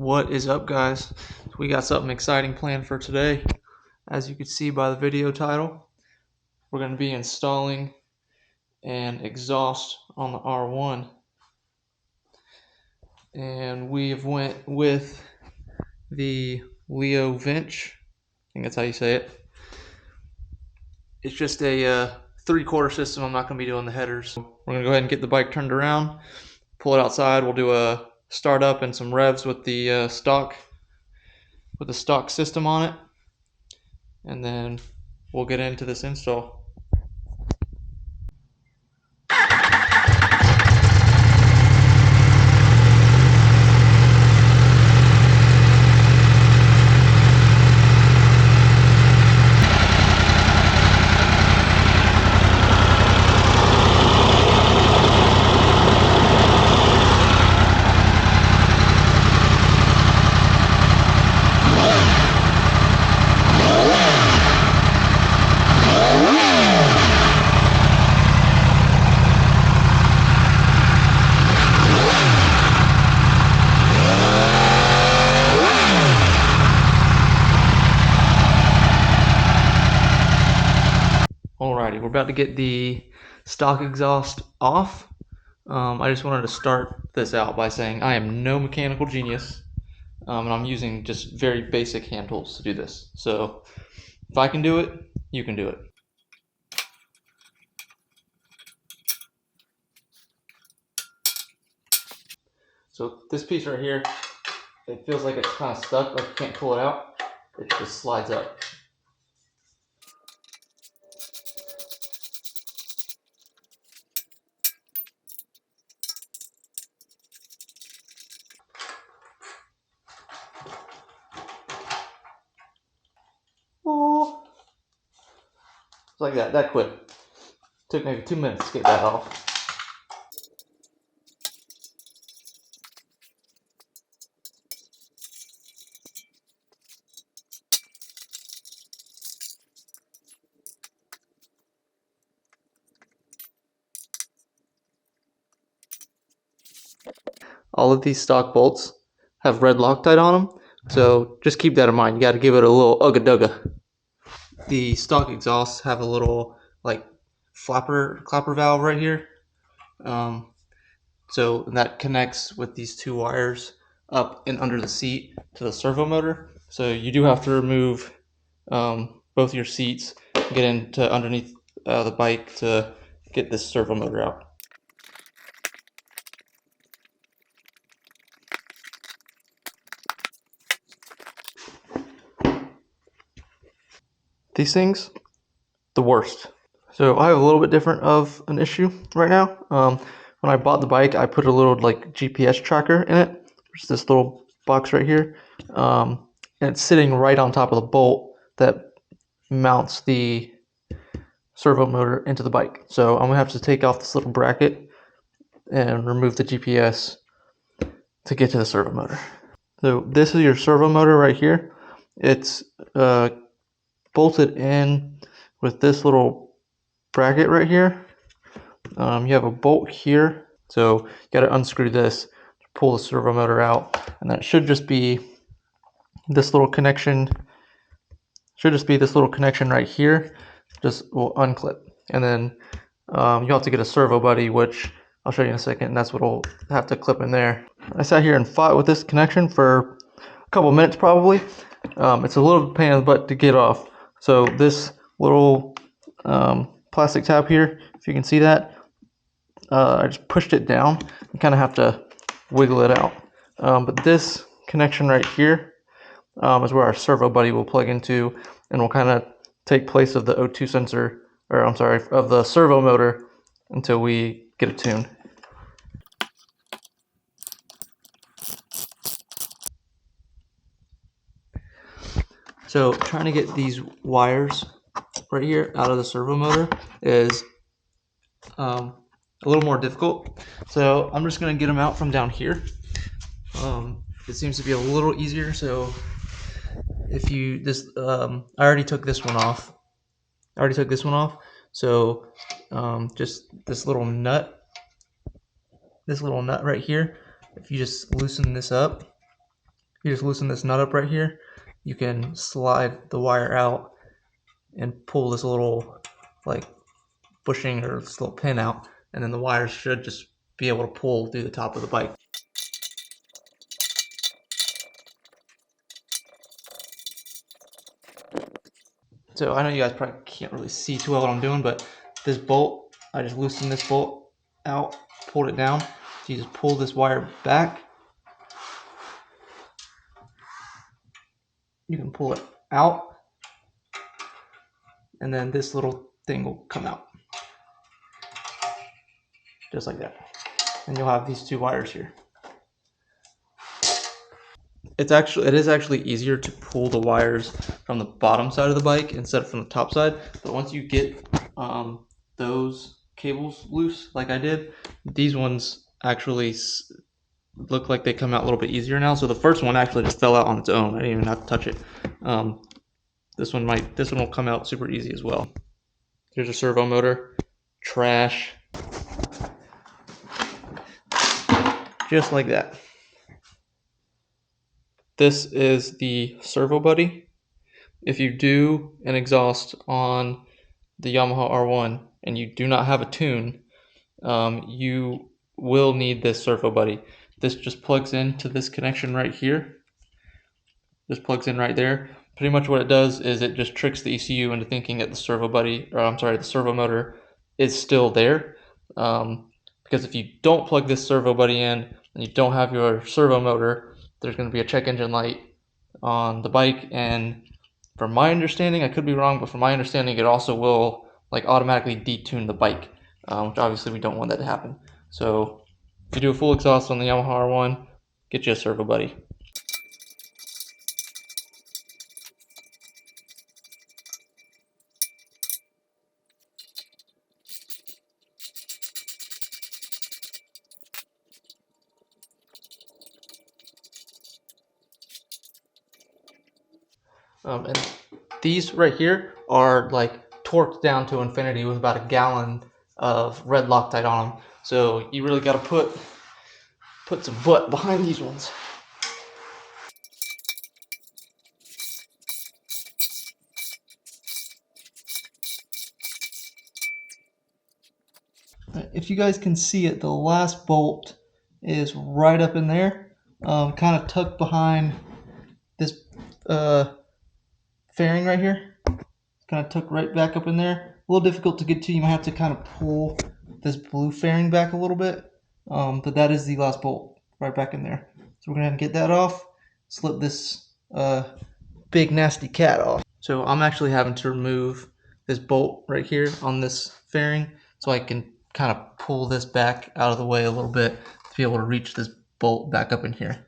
What is up, guys? We got something exciting planned for today. As you can see by the video title, we're going to be installing an exhaust on the R1, and we have went with the Leo Vinch. I think that's how you say it. It's just a 3/4 system. I'm not going to be doing the headers. We're going to go ahead and get the bike turned around, pull it outside. We'll do a startup and some revs with the stock system on it, and then we'll get into this install. Alrighty, we're about to get the stock exhaust off. I just wanted to start this out by saying I am no mechanical genius, and I'm using just very basic hand tools to do this. So if I can do it, you can do it. So this piece right here, it feels like it's kind of stuck, like you can't pull it out. It just slides up. Oh, it's like that quick. Took maybe 2 minutes to get that off. All of these stock bolts have red Loctite on them, so just keep that in mind. You got to give it a little ugga-dugga. The stock exhausts have a little like clapper valve right here, so that connects with these two wires up and under the seat to the servo motor. So you do have to remove both your seats, get into underneath the bike to get this servo motor out. These things, the worst. So I have a little bit different of an issue right now. When I bought the bike, I put a little like GPS tracker in it, which is this little box right here, and it's sitting right on top of the bolt that mounts the servo motor into the bike. So I'm gonna have to take off this little bracket and remove the GPS to get to the servo motor. So this is your servo motor right here. It's bolted in with this little bracket right here. You have a bolt here, so you got to unscrew this to pull the servo motor out, and that should just be this little connection. Right here. Just will unclip, and then you have to get a servo buddy, which I'll show you in a second, and that's what will have to clip in there. I sat here and fought with this connection for a couple minutes probably. It's a little pain in the butt to get off. So this little plastic tab here, if you can see that, I just pushed it down. You kind of have to wiggle it out. But this connection right here is where our servo buddy will plug into, and will kind of take place of the O2 sensor, or I'm sorry, of the servo motor until we get it tuned. So trying to get these wires right here out of the servo motor is a little more difficult. So I'm just gonna get them out from down here. It seems to be a little easier. So if you I already took this one off. So just this little nut right here. If you just loosen this up, You just loosen this nut up right here. You can slide the wire out and pull this little like bushing or this little pin out, and then the wires should just be able to pull through the top of the bike. So I know you guys probably can't really see too well what I'm doing, but this bolt, I just loosened this bolt out, pulled it down. So you just pull this wire back. You can pull it out, and then this little thing will come out. Just like that. And you'll have these two wires here. It is actually easier to pull the wires from the bottom side of the bike instead of from the top side. But once you get those cables loose, like I did, these ones actually look like they come out a little bit easier now. So the first one actually just fell out on its own. I didn't even have to touch it. This one will come out super easy as well. Here's a servo motor, trash, just like that. This is the servo buddy. If you do an exhaust on the Yamaha R1 and you do not have a tune, you will need this servo buddy. This just plugs into this connection right here. This plugs in right there. Pretty much what it does is it just tricks the ECU into thinking that the servo motor is still there. Because if you don't plug this servo buddy in and you don't have your servo motor, there's going to be a check engine light on the bike, and from my understanding, I could be wrong, but from my understanding, it also will like automatically detune the bike, which obviously we don't want that to happen. So if you do a full exhaust on the Yamaha R1, get you a servo buddy. And these right here are like torqued down to infinity with about a gallon of red Loctite on them. So you really got to put some butt behind these ones. If you guys can see it, the last bolt is right up in there, kind of tucked behind this fairing right here. Kind of tucked right back up in there. A little difficult to get to. You might have to kind of pull this blue fairing back a little bit, but that is the last bolt right back in there. So we're gonna get that off. Slip this big nasty cat off. So I'm actually having to remove this bolt right here on this fairing so I can kind of pull this back out of the way a little bit to be able to reach this bolt back up in here.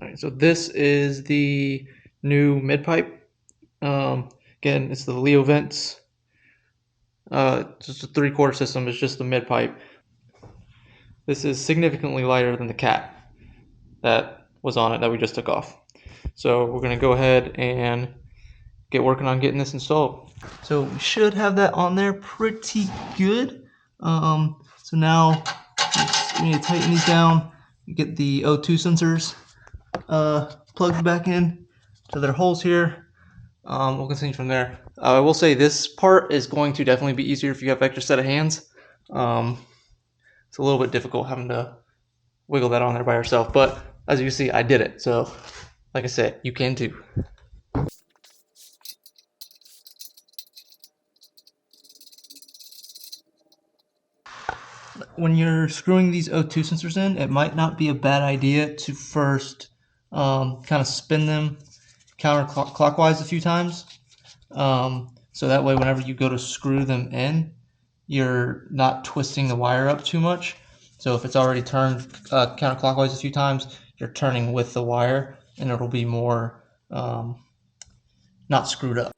Alright, so this is the new mid pipe. Again, it's the Leo vents. Just a 3/4 system. It's just the mid pipe. This is significantly lighter than the cat that was on it that we just took off. So we're going to go ahead and get working on getting this installed. So we should have that on there pretty good. So now we need to tighten these down, get the O2 sensors plugged back in to their holes here. We'll continue from there. I will say this part is going to definitely be easier if you have an extra set of hands. It's a little bit difficult having to wiggle that on there by yourself, but as you can see, I did it. So like I said, you can too. When you're screwing these O2 sensors in, it might not be a bad idea to first kind of spin them counterclockwise a few times. So that way whenever you go to screw them in, you're not twisting the wire up too much. So if it's already turned counterclockwise a few times, you're turning with the wire and it'll be more not screwed up.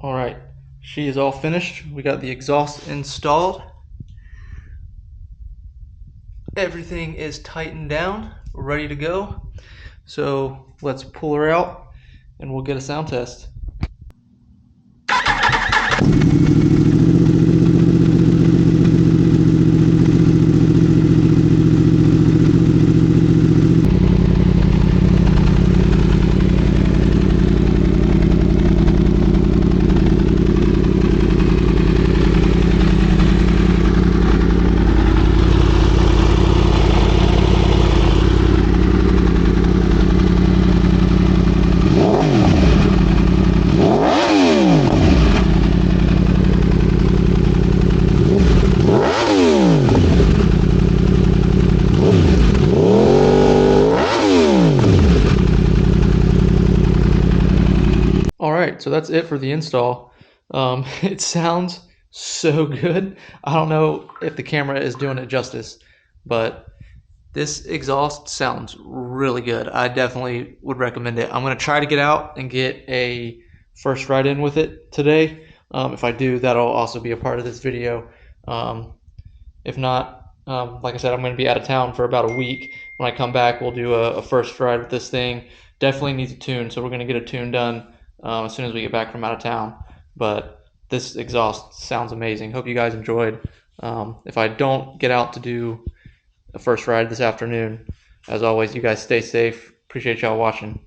All right, she is all finished. We got the exhaust installed. Everything is tightened down, ready to go. So let's pull her out and we'll get a sound test. All right, so that's it for the install. It sounds so good. I don't know if the camera is doing it justice, but this exhaust sounds really good. I definitely would recommend it. I'm going to try to get out and get a first ride in with it today. If I do, that'll also be a part of this video. If not, like I said, I'm going to be out of town for about a week. When I come back, we'll do a first ride with this thing. Definitely needs a tune, so we're going to get a tune done as soon as we get back from out of town. But this exhaust sounds amazing. Hope you guys enjoyed. If I don't get out to do a first ride this afternoon, as always, you guys stay safe. Appreciate y'all watching.